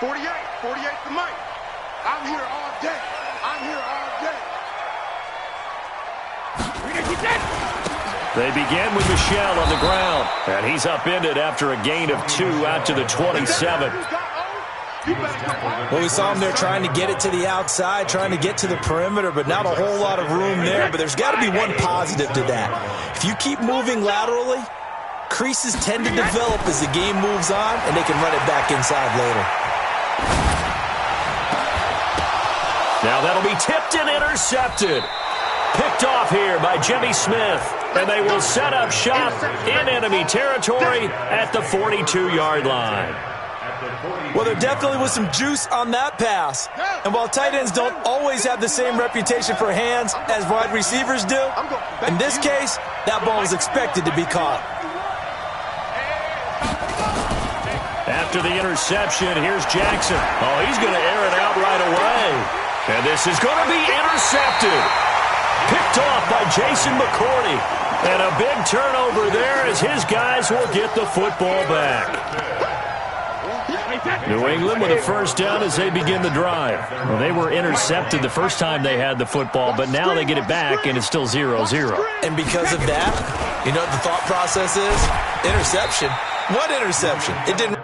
48 to Mike. I'm here all day. I'm here all day. They begin with Michel on the ground, and he's upended after a gain of 2 out to the 27. Well, we saw him there trying to get it to the outside, trying to get to the perimeter, but not a whole lot of room there. But there's got to be one positive to that. If you keep moving laterally, creases tend to develop as the game moves on, and they can run it back inside later. Now that'll be tipped and intercepted. Picked off here by Jimmy Smith. And they will set up shop in enemy territory at the 42-yard line. Well, there definitely was some juice on that pass. And while tight ends don't always have the same reputation for hands as wide receivers do, in this case, that ball was expected to be caught. After the interception, here's Jackson. Oh, he's going to air it out right away. And this is going to be intercepted. Picked off by Jason McCourty. And a big turnover there as his guys will get the football back. New England with a first down as they begin the drive. Well, they were intercepted the first time they had the football, but now they get it back, and it's still 0-0. And because of that, you know what the thought process is? Interception. What interception? It didn't...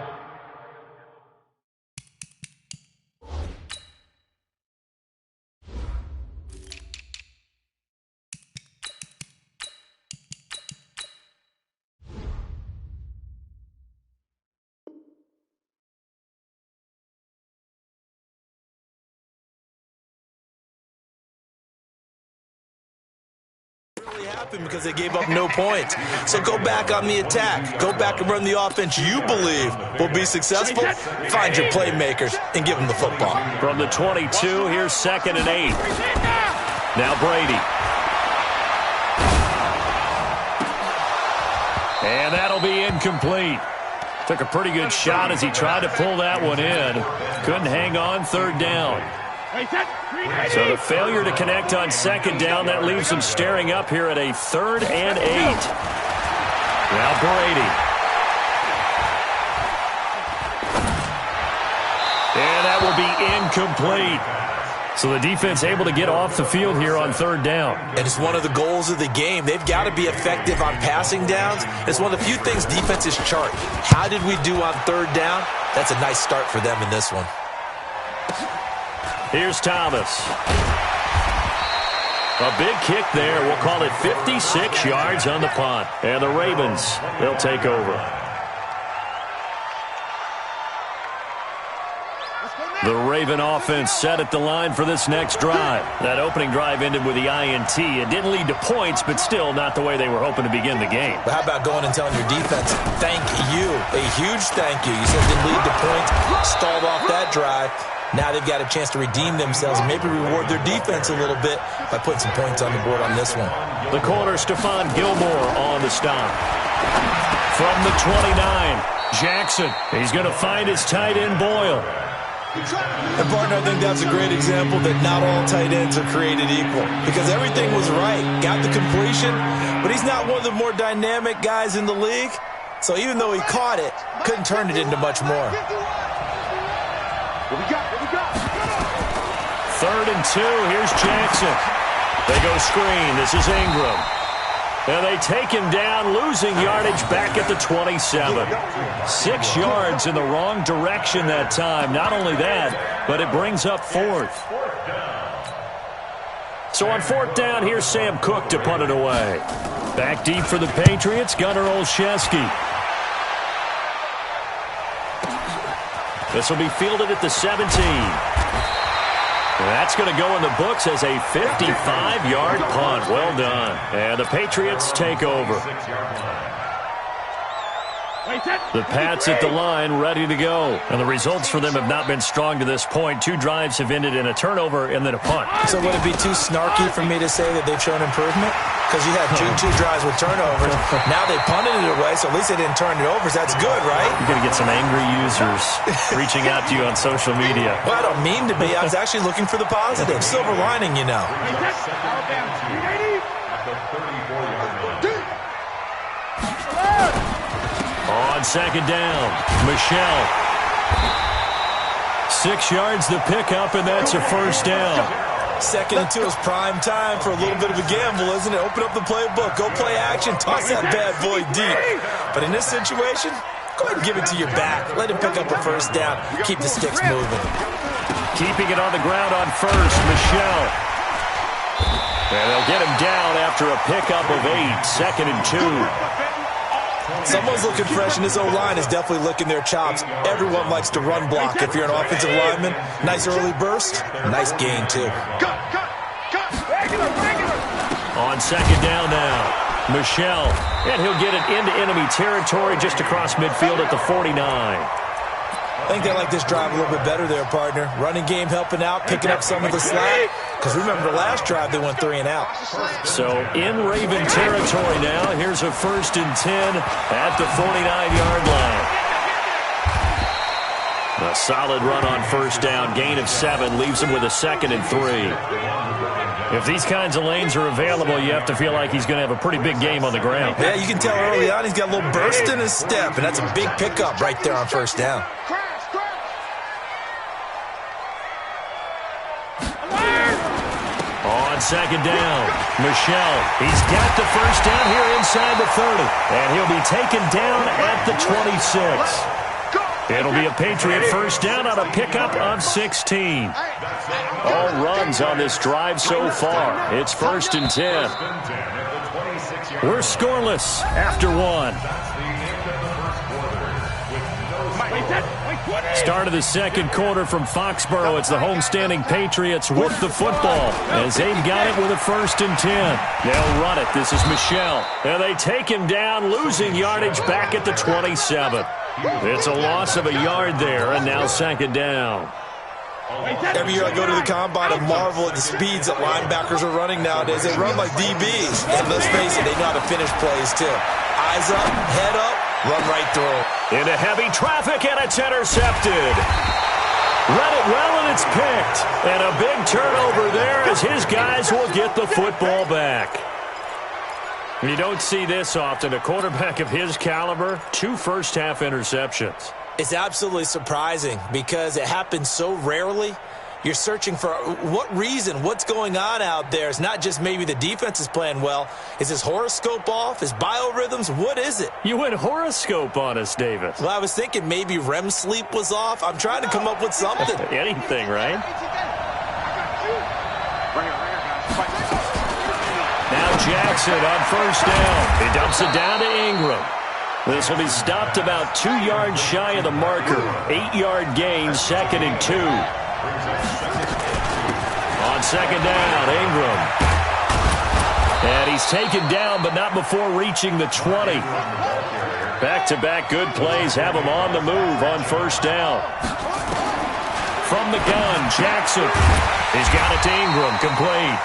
because they gave up no points. So go back on the attack. Go back and run the offense you believe will be successful. Find your playmakers and give them the football. From the 22, here's 2nd and 8. Now Brady. And that'll be incomplete. Took a pretty good shot as he tried to pull that one in. Couldn't hang on 3rd down. So the failure to connect on 2nd down, that leaves them staring up here at a 3rd and 8. Now Brady. And that will be incomplete. So the defense able to get off the field here on 3rd down. And it's one of the goals of the game. They've got to be effective on passing downs. It's one of the few things defenses chart. How did we do on 3rd down? That's a nice start for them in this one. Here's Thomas. A big kick there. We'll call it 56 yards on the punt. And the Ravens, they'll take over. The Raven offense set at the line for this next drive. That opening drive ended with the INT. It didn't lead to points, but still not the way they were hoping to begin the game. But how about going and telling your defense, thank you, a huge thank you. You said it didn't lead to points, stalled off that drive. Now they've got a chance to redeem themselves and maybe reward their defense a little bit by putting some points on the board on this one. The corner, Stephon Gilmore on the stop. From the 29, Jackson. He's going to find his tight end, Boyle. And, partner, I think that's a great example that not all tight ends are created equal because everything was right. Got the completion, but he's not one of the more dynamic guys in the league. So even though he caught it, couldn't turn it into much more. 3rd and 2. Here's Jackson. They go screen. This is Ingram. And they take him down, losing yardage back at the 27. 6 yards in the wrong direction that time. Not only that, but it brings up 4th. So on 4th down, here's Sam Cook to punt it away. Back deep for the Patriots, Gunnar Olszewski. This will be fielded at the 17. That's going to go in the books as a 55-yard punt. Well done. And the Patriots take over. The Pats at the line, ready to go. And the results for them have not been strong to this point. 2 drives have ended in a turnover and then a punt. So would it be too snarky for me to say that they've shown improvement? Because you had two drives with turnovers. Now they punted it away, so at least they didn't turn it over. So that's good, right? You're going to get some angry users reaching out to you on social media. Well, I don't mean to be. I was actually looking for the positive. Silver lining, you know. On 2nd down, Michel. 6 yards the pickup, and that's a first down. 2nd and 2 is prime time for a little bit of a gamble, isn't it? Open up the playbook, go play action, toss that bad boy deep. But in this situation, go ahead and give it to your back. Let him pick up a first down. Keep the sticks moving. Keeping it on the ground on first, Michel. And they'll get him down after a pickup of 8, 2nd and 2. Someone's looking fresh, and this O-line is definitely licking their chops. Everyone likes to run block. If you're an offensive lineman, nice early burst, nice gain, too. On 2nd down now, Michel. And he'll get it into enemy territory just across midfield at the 49. I think they like this drive a little bit better there, partner. Running game helping out, picking up some of the slack. Because remember, the last drive they went 3 and out. So in Raven territory now. Here's a 1st and 10 at the 49-yard line. A solid run on first down. Gain of 7 leaves him with a 2nd and 3. If these kinds of lanes are available, you have to feel like he's going to have a pretty big game on the ground. Yeah, you can tell early on he's got a little burst in his step, and that's a big pickup right there on first down. On 2nd down, Michel. He's got the first down here inside the 30. And he'll be taken down at the 26. It'll be a Patriot first down on a pickup of 16. All runs on this drive so far. It's 1st and 10. We're scoreless after 1. Start of the 2nd quarter from Foxborough. It's the homestanding Patriots with the football as they've got it with a 1st and 10. They'll run it. This is Michel. And they take him down, losing yardage back at the 27. It's a loss of a yard there, and now 2nd down. Every year I go to the combine and marvel at the speeds that linebackers are running nowadays. They run like DBs. And let's face it, they know how to finish plays too. Eyes up, head up, run right through. Into heavy traffic, and it's intercepted. Read it well, and it's picked. And a big turnover there as his guys will get the football back. You don't see this often. A quarterback of his caliber, 2 first-half interceptions. It's absolutely surprising because it happens so rarely. You're searching for what reason, what's going on out there. It's not just maybe the defense is playing well. Is his horoscope off? His biorhythms? What is it? You went horoscope on us, David. Well, I was thinking maybe REM sleep was off. I'm trying to come up with something. Anything, right? Now Jackson on first down. He dumps it down to Ingram. This will be stopped about 2 yards shy of the marker. 8-yard gain, 2nd and 2. On 2nd down, Ingram. And he's taken down, but not before reaching the 20. Back-to-back good plays have him on the move on first down. From the gun, Jackson. He's got it to Ingram, complete.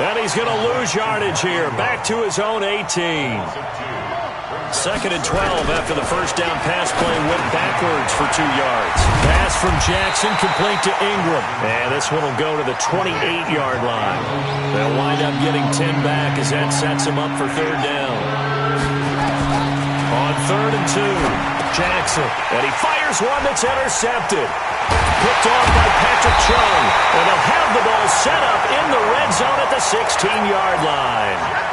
And he's going to lose yardage here, back to his own 18. 2nd and 12 after the first down pass play went backwards for 2 yards. Pass from Jackson complete to Ingram. And this one will go to the 28-yard line. They'll wind up getting 10 back as that sets them up for 3rd down. On 3rd and 2, Jackson. And he fires one that's intercepted. Picked off by Patrick Chung. And they'll have the ball set up in the red zone at the 16-yard line.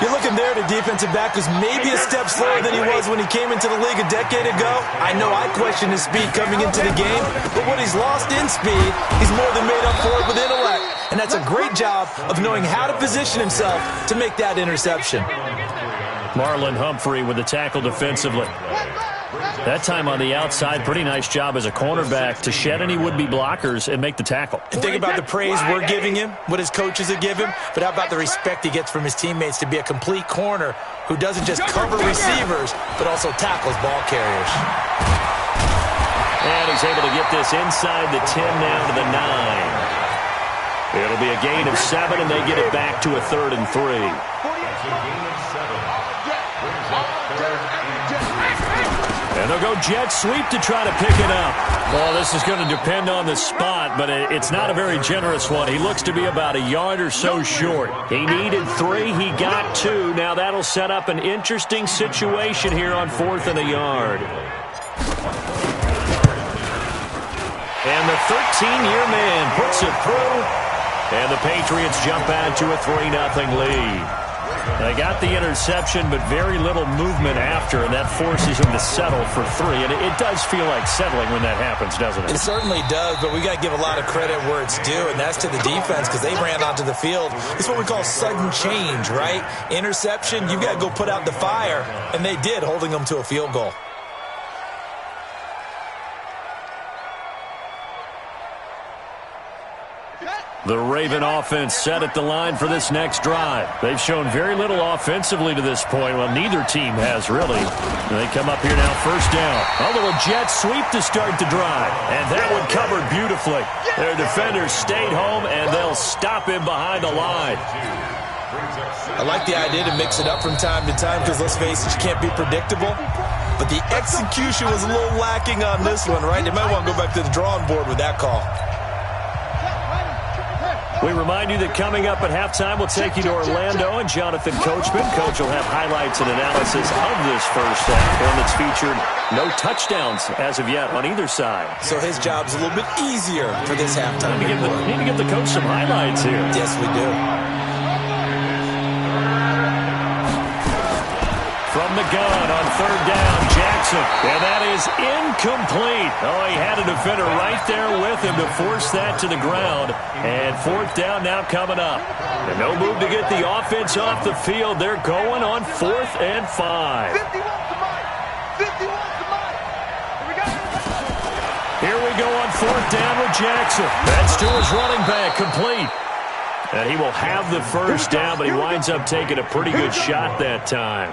You're looking there, the defensive back was maybe a step slower than he was when he came into the league a decade ago. I know I questioned his speed coming into the game, but what he's lost in speed, he's more than made up for it with intellect. And that's a great job of knowing how to position himself to make that interception. Marlon Humphrey with the tackle defensively. That time on the outside, pretty nice job as a cornerback to shed any would-be blockers and make the tackle. And think about the praise we're giving him, what his coaches have given him, but how about the respect he gets from his teammates to be a complete corner who doesn't just cover receivers, but also tackles ball carriers. And he's able to get this inside the 10 now to the 9. It'll be a gain of 7, and they get it back to a 3rd and 3. And they'll go jet sweep to try to pick it up. Well, this is going to depend on the spot, but it's not a very generous one. He looks to be about a yard or so short. He needed 3. He got 2. Now that'll set up an interesting situation here on 4th and a yard. And the 13-year man puts it through. And the Patriots jump out to a 3-0 lead. They got the interception, but very little movement after, and that forces them to settle for 3. And it does feel like settling when that happens, doesn't it? It certainly does, but we got to give a lot of credit where it's due, and that's to the defense because they ran onto the field. It's what we call sudden change, right? Interception, you've got to go put out the fire, and they did, holding them to a field goal. The Raven offense set at the line for this next drive. They've shown very little offensively to this point. Well, neither team has, really. They come up here now, first down. A little jet sweep to start the drive. And that one covered beautifully. Their defenders stayed home, and they'll stop him behind the line. I like the idea to mix it up from time to time because, let's face it, you can't be predictable. But the execution was a little lacking on this one, right? They might want to go back to the drawing board with that call. We remind you that coming up at halftime, we'll take you to Orlando and Jonathan Coachman. Coach will have highlights and analysis of this first half, one that's featured no touchdowns as of yet on either side. So his job's a little bit easier for this halftime. Need to give the coach some highlights here. Yes, we do. From the gun on third down, Jackson. And that is incomplete. Oh, he had a defender right there with him to force that to the ground. And fourth down now coming up. And no move to get the offense off the field. They're going on 4th and 5. 50 wants the mic. 50 wants the mic. Here we go on 4th down with Jackson. That's to his running back, complete. And he will have the first down, but he winds up taking a pretty good shot that time.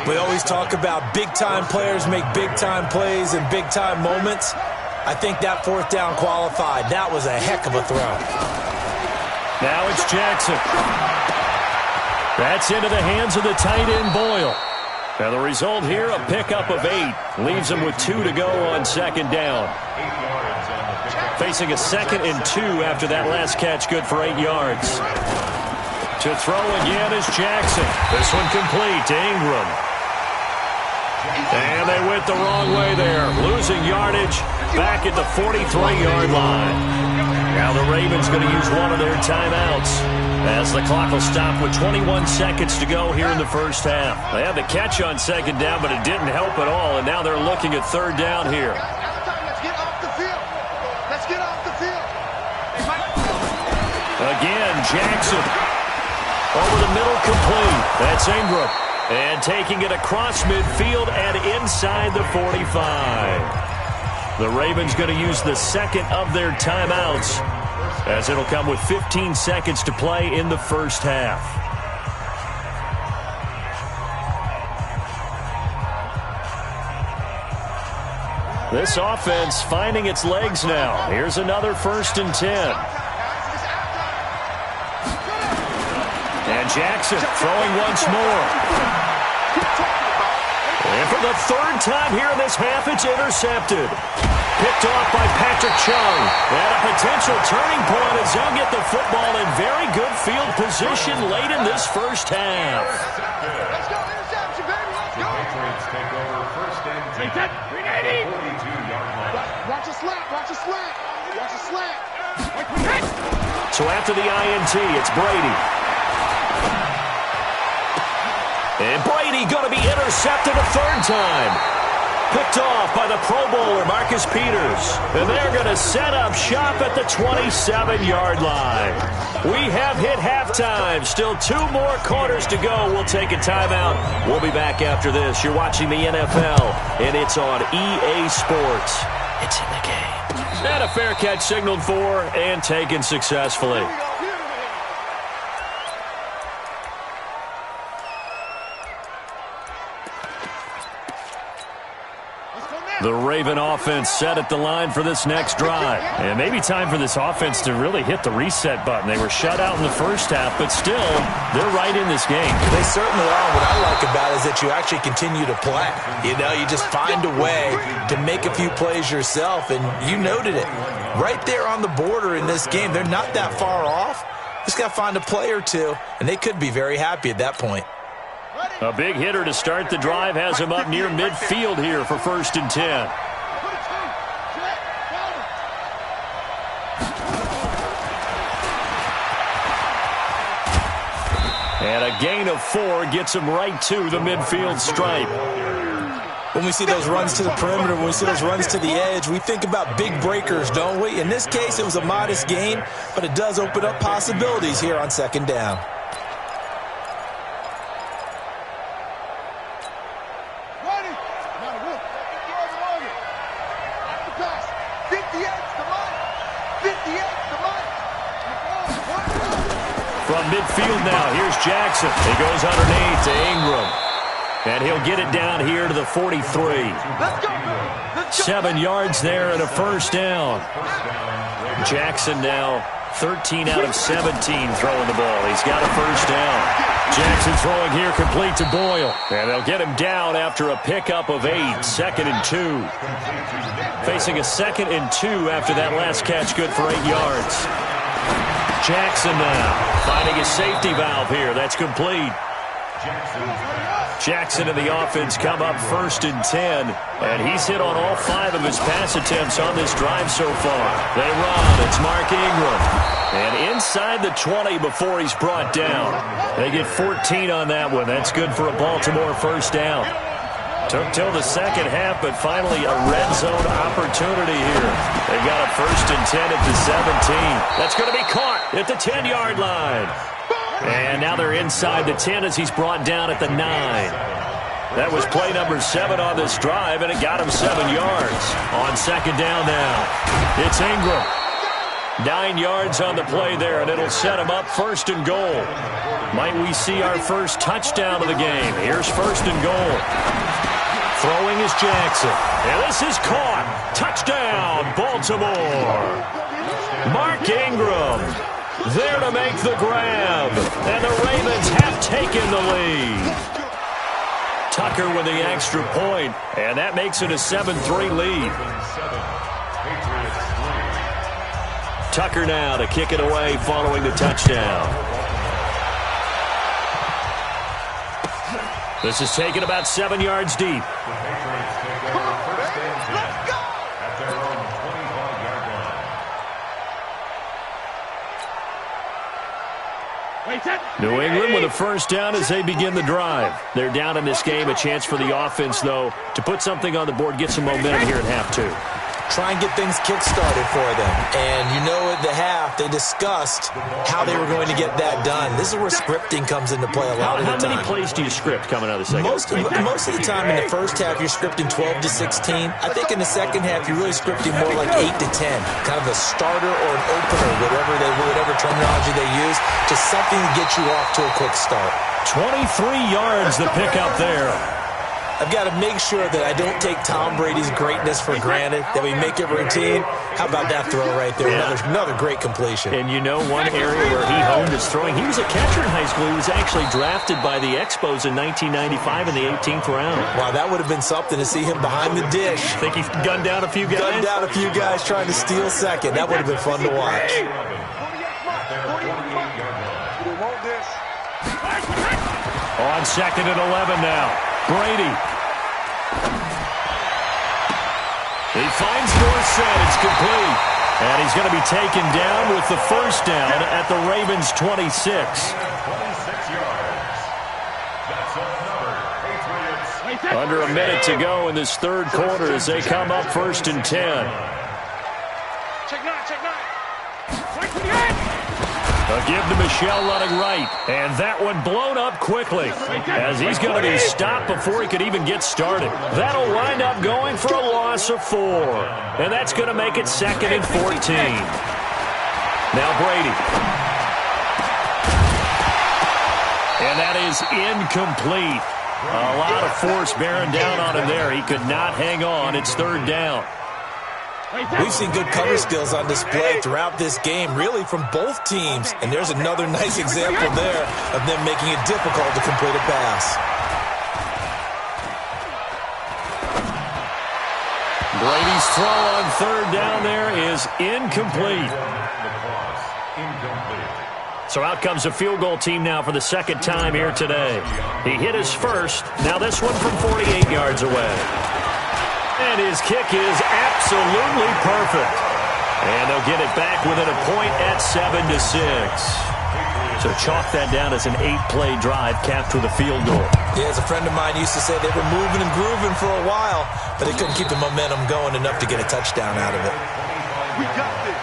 We always talk about big-time players make big-time plays and big-time moments. I think that fourth down qualified. That was a heck of a throw. Now it's Jackson. That's into the hands of the tight end, Boyle. Now the result here, a pickup of 8. Leaves him with 2 to go on second down. Facing a 2nd and 2 after that last catch, good for 8 yards. To throw again is Jackson. This one complete to Ingram. And they went the wrong way there. Losing yardage back at the 43-yard line. Now the Ravens going to use one of their timeouts as the clock will stop with 21 seconds to go here in the first half. They had the catch on second down, but it didn't help at all, and now they're looking at third down here. Let's get off the field. Let's get off the field. Again, Jackson. Over the middle, complete. That's Ingram. And taking it across midfield and inside the 45. The Ravens going to use the second of their timeouts as it'll come with 15 seconds to play in the first half. This offense finding its legs now. Here's another 1st and 10. And Jackson throwing once more. And for the 3rd time here in this half, it's intercepted. Picked off by Patrick Chung. And a potential turning point as they'll get the football in very good field position late in this first half. Let's go, interception, baby, let's go. Patriots take over 1st and 10. 42-yard line. Watch a slant, watch a slant. Watch a slant. So after the INT, it's Brady. And Brady going to be intercepted a 3rd time. Picked off by the Pro Bowler, Marcus Peters. And they're going to set up shop at the 27-yard line. We have hit halftime. Still 2 more quarters to go. We'll take a timeout. We'll be back after this. You're watching the NFL, and it's on EA Sports. It's in the game. And a fair catch signaled for and taken successfully. The Raven offense set at the line for this next drive. And maybe time for this offense to really hit the reset button. They were shut out in the first half, but still, they're right in this game. They certainly are. What I like about it is that you actually continue to play. You know, you just find a way to make a few plays yourself, and you noted it. Right there on the border in this game, they're not that far off. Just got to find a play or two, and they could be very happy at that point. A big hitter to start the drive has him up near midfield here for 1st and 10. And a gain of 4 gets him right to the midfield stripe. When we see those runs to the perimeter, when we see those runs to the edge, we think about big breakers, don't we? In this case, it was a modest gain, but it does open up possibilities here on second down. From midfield now, here's Jackson. He goes underneath to Ingram. And he'll get it down here to the 43. 7 yards there and a first down. Jackson now 13 out of 17 throwing the ball. He's got a first down. Jackson throwing here complete to Boyle. And they'll get him down after a pickup of 8. 2nd and 2. Facing a 2nd and 2 after that last catch, good for 8 yards. Jackson now finding a safety valve here. That's complete. Jackson and the offense come up 1st and 10. And he's hit on all 5 of his pass attempts on this drive so far. They run. It's Mark Ingram. And inside the 20 before he's brought down. They get 14 on that one. That's good for a Baltimore first down. Took till the second half, but finally a red zone opportunity here. They've got a 1st and 10 at the 17. That's going to be caught at the 10-yard line. And now they're inside the 10 as he's brought down at the 9. That was play number 7 on this drive, and it got him 7 yards. On second down now, it's Ingram. 9 yards on the play there, and it'll set him up 1st and goal. Might we see our first touchdown of the game? Here's 1st and goal. Throwing is Jackson. And this is caught. Touchdown, Baltimore. Mark Ingram there to make the grab. And the Ravens have taken the lead. Tucker with the extra point, and that makes it a 7-3 lead. Tucker now to kick it away following the touchdown. This is taken about 7 yards deep. New England with a first down as they begin the drive. They're down in this game. A chance for the offense, though, to put something on the board, get some momentum here in half 2. Try and get things kick-started for them. And you know at the half, they discussed how they were going to get that done. This is where scripting comes into play a lot of the time. How many plays do you script coming out of the second? Most of the time in the first half, you're scripting 12 to 16. I think in the second half, you're really scripting more like 8 to 10. Kind of a starter or an opener, whatever terminology they use, just something to get you off to a quick start. 23 yards the pickup there. I've got to make sure that I don't take Tom Brady's greatness for granted, that we make it routine. How about that throw right there? Yeah. Another great completion. And you know one area where he honed his throwing, he was a catcher in high school. He was actually drafted by the Expos in 1995 in the 18th round. Wow, that would have been something to see him behind the dish. Think he gunned down a few guys? Gunned down a few guys trying to steal second. That would have been fun to watch. On 2nd and 11 now. Brady. He finds Dorsett. It's complete. And he's going to be taken down with the first down at the Ravens' 26. 26 yards. Under a minute to go in this third quarter as they come up 1st and 10. Check nine. They'll give to Michel running right. And that one blown up quickly as he's going to be stopped before he could even get started. That'll wind up going for a loss of 4. And that's going to make it 2nd and 14. Now Brady. And that is incomplete. A lot of force bearing down on him there. He could not hang on. It's 3rd down. We've seen good cover skills on display throughout this game, really from both teams. And there's another nice example there of them making it difficult to complete a pass. Brady's throw on 3rd down there is incomplete. So out comes a field goal team now for the 2nd time here today. He hit his first. Now this one from 48 yards away. And his kick is absolutely perfect. And they'll get it back within a point at 7-6. So chalk that down as an 8-play drive capped with a field goal. Yeah, as a friend of mine used to say, they were moving and grooving for a while, but they couldn't keep the momentum going enough to get a touchdown out of it. We got this.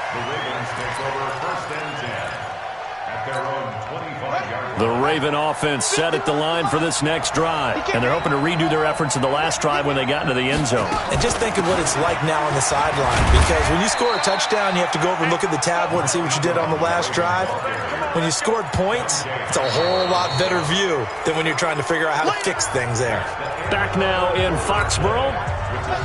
The Ravens take over 1st and 10 at their own 25-yard line. The Raven offense set at the line for this next drive, and they're hoping to redo their efforts in the last drive when they got into the end zone. And just think of what it's like now on the sideline, because when you score a touchdown, you have to go over and look at the tablet and see what you did on the last drive. When you scored points, it's a whole lot better view than when you're trying to figure out how to fix things there. Back now in Foxborough.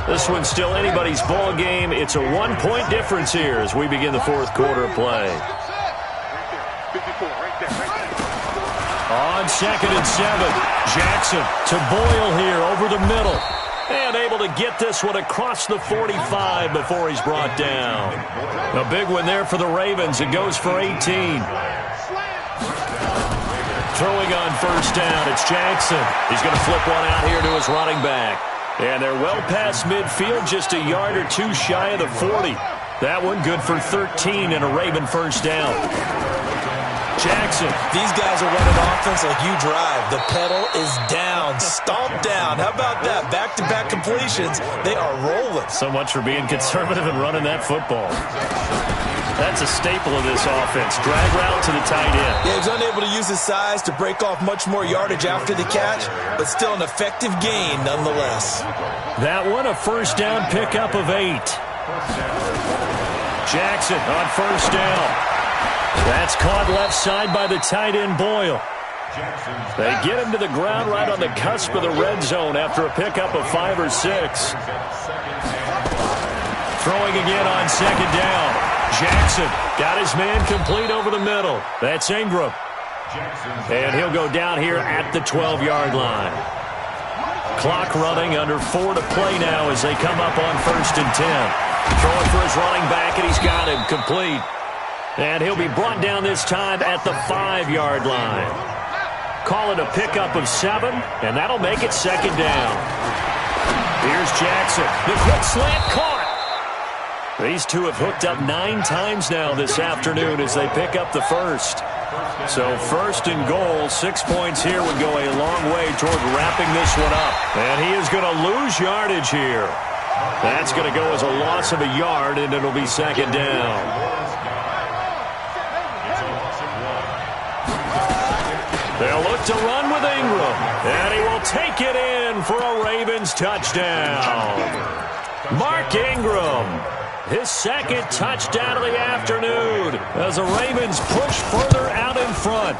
This one's still anybody's ball game. It's a 1-point difference here as we begin the 4th quarter play. On 2nd and 7, Jackson to Boyle here over the middle. And able to get this one across the 45 before he's brought down. A big one there for the Ravens. It goes for 18. Throwing on 1st down, it's Jackson. He's going to flip one out here to his running back. And they're well past midfield, just a yard or 2 shy of the 40. That one good for 13 and a Raven 1st down. Jackson. These guys are running offense like you drive. The pedal is down, stomped down. How about that? Back-to-back completions. They are rolling. So much for being conservative and running that football. That's a staple of this offense. Drag route to the tight end. Yeah, he's unable to use his size to break off much more yardage after the catch, but still an effective gain nonetheless. That one, a 1st down pickup of 8. Jackson on 1st down. That's caught left side by the tight end Boyle. They get him to the ground right on the cusp of the red zone after a pickup of 5 or 6. Throwing again on 2nd down. Jackson got his man complete over the middle. That's Ingram. And he'll go down here at the 12-yard line. Clock running, under 4 to play now as they come up on 1st and 10. Throwing for his running back, and he's got him complete. And he'll be brought down this time at the 5-yard line. Call it a pickup of 7, and that'll make it 2nd down. Here's Jackson. The quick slant caught. These two have hooked up 9 times now this afternoon as they pick up the 1st. So 1st and goal, 6 points here would go a long way toward wrapping this one up. And he is going to lose yardage here. That's going to go as a loss of a yard, and it'll be 2nd down. They'll look to run with Ingram, and he will take it in for a Ravens touchdown. Mark Ingram, his 2nd touchdown of the afternoon as the Ravens push further out in front.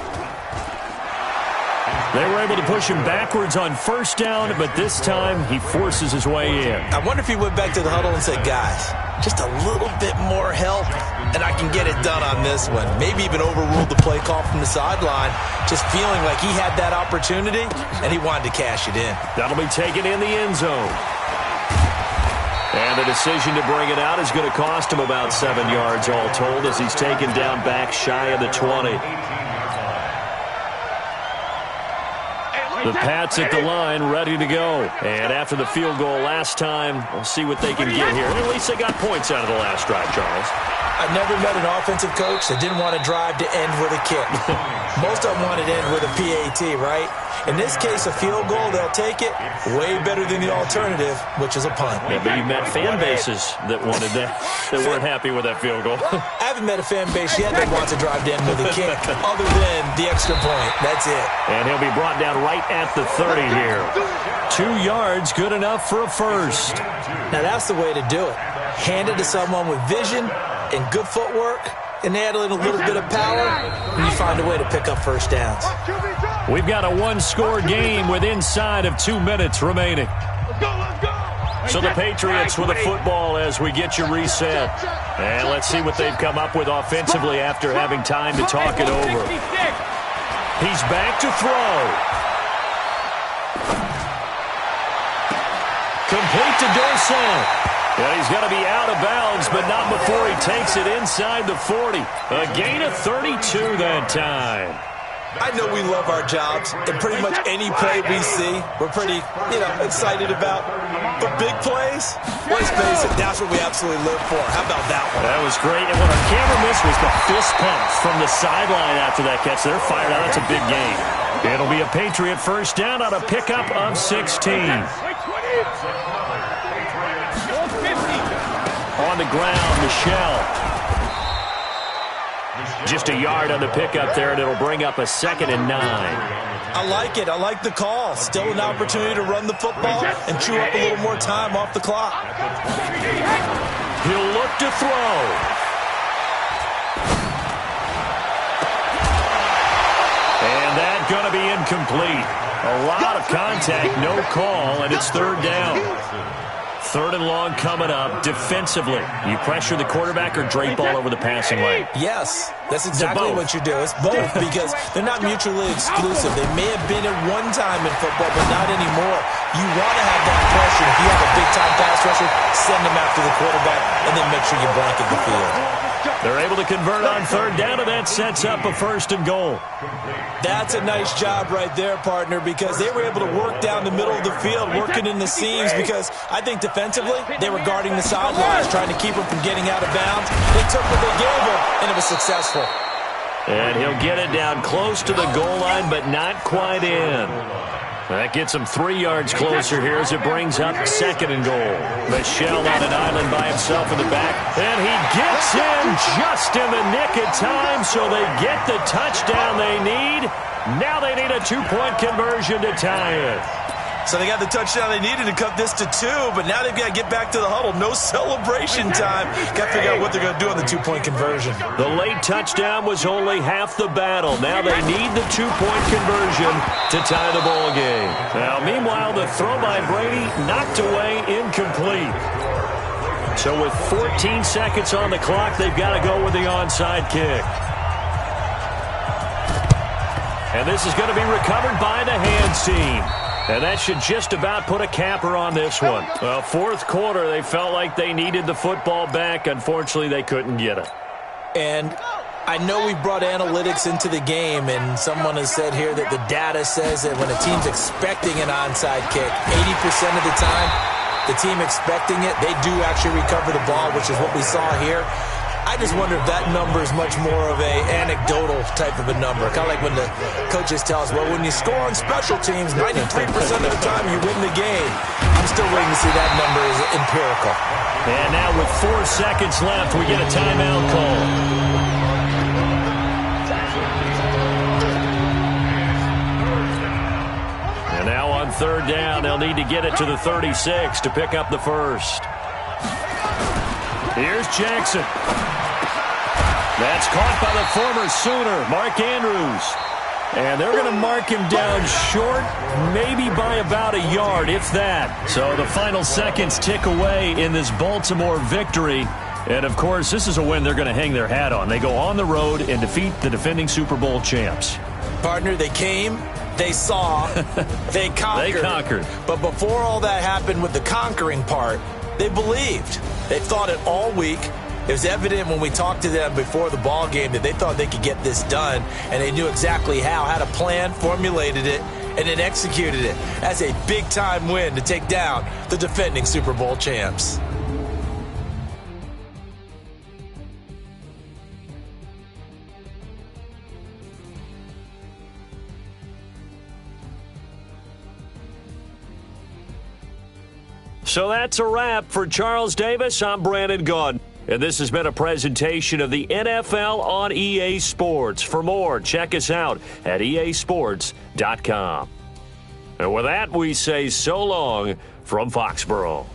They were able to push him backwards on 1st down, but this time he forces his way in. I wonder if he went back to the huddle and said, guys, just a little bit more help, and I can get it done on this one. Maybe even overruled the play call from the sideline, just feeling like he had that opportunity, and he wanted to cash it in. That'll be taken in the end zone. And the decision to bring it out is going to cost him about 7 yards all told as he's taken down back shy of the 20. The Pats at the line, ready to go. And after the field goal last time, we'll see what they can get here. And at least they got points out of the last drive, Charles. I've never met an offensive coach that didn't want to drive to end with a kick. Most of them wanted to end with a PAT, right? In this case, a field goal, they'll take it. Way better than the alternative, which is a punt. Yeah, but you've met fan bases that wanted that weren't happy with that field goal. I haven't met a fan base yet that wants to drive to end with a kick, other than the extra point. That's it. And he'll be brought down right at the 30 here. 2 yards, good enough for a 1st. Now, that's the way to do it. Hand it to someone with vision and good footwork, and add in a little bit of power, and you find a way to pick up 1st downs. We've got a 1-score game with inside of 2 minutes remaining. So the Patriots with the football as we get you reset. And let's see what they've come up with offensively after having time to talk it over. He's back to throw. Complete to Dorsett. And he's going to be out of bounds, but not before he takes it inside the 40. A gain of 32 that time. I know we love our jobs, and pretty much any play we see, we're pretty, excited about. But big plays, let's face it, that's what we absolutely live for. How about that one? That was great. And what our camera missed was the fist pump from the sideline after that catch. They're fired out. That's a big gain. It'll be a Patriot first down on a pickup of 16. On the ground, Michelle. Just a yard on the pickup there, and it'll bring up a 2nd and 9. I like it. I like the call. Still an opportunity to run the football and chew up a little more time off the clock. He'll look to throw. And that's going to be incomplete. A lot of contact, no call, and it's 3rd down. 3rd and long coming up. Defensively, you pressure the quarterback or drape all over the passing lane? Yes, that's exactly what you do. It's both because they're not mutually exclusive. They may have been at one time in football, but not anymore. You want to have that pressure. If you have a big-time pass rusher, send them after the quarterback, and then make sure you blanket the field. They're able to convert on 3rd down, and that sets up a 1st and goal. That's a nice job right there, partner, because they were able to work down the middle of the field, working in the seams, because I think defensively, they were guarding the sidelines, trying to keep them from getting out of bounds. They took what they gave them, and it was successful. And he'll get it down close to the goal line, but not quite in. That gets him 3 yards closer here as it brings up 2nd and goal. Michelle on an island by himself in the back. And he gets in just in the nick of time, so they get the touchdown they need. Now they need a 2-point conversion to tie it. So they got the touchdown they needed to cut this to 2, but now they've got to get back to the huddle. No celebration time. Got to figure out what they're going to do on the 2-point conversion. The late touchdown was only half the battle. Now they need the 2-point conversion to tie the ball game. Now, meanwhile, the throw by Brady knocked away, incomplete. So with 14 seconds on the clock, they've got to go with the onside kick. And this is going to be recovered by the hands team. And that should just about put a capper on this one. Well, 4th quarter, they felt like they needed the football back. Unfortunately, they couldn't get it. And I know we brought analytics into the game, and someone has said here that the data says that when a team's expecting an onside kick, 80% of the time, the team expecting it, they do actually recover the ball, which is what we saw here. I just wonder if that number is much more of a anecdotal type of a number. Kind of like when the coaches tell us, well, when you score on special teams, 93% of the time you win the game. I'm still waiting to see that number is empirical. And now with 4 seconds left, we get a timeout call. And now on 3rd down, they'll need to get it to the 36 to pick up the 1st. Here's Jackson. That's caught by the former Sooner, Mark Andrews. And they're going to mark him down short, maybe by about a yard, if that. So the final seconds tick away in this Baltimore victory. And, of course, this is a win they're going to hang their hat on. They go on the road and defeat the defending Super Bowl champs. Partner, they came, they saw, they conquered. They conquered. But before all that happened with the conquering part, they believed. They thought it all week. It was evident when we talked to them before the ball game that they thought they could get this done, and they knew exactly how, had a plan, formulated it, and then executed it. That's a big-time win to take down the defending Super Bowl champs. So that's a wrap for Charles Davis. I'm Brandon Gaudin. And this has been a presentation of the NFL on EA Sports. For more, check us out at easports.com. And with that, we say so long from Foxborough.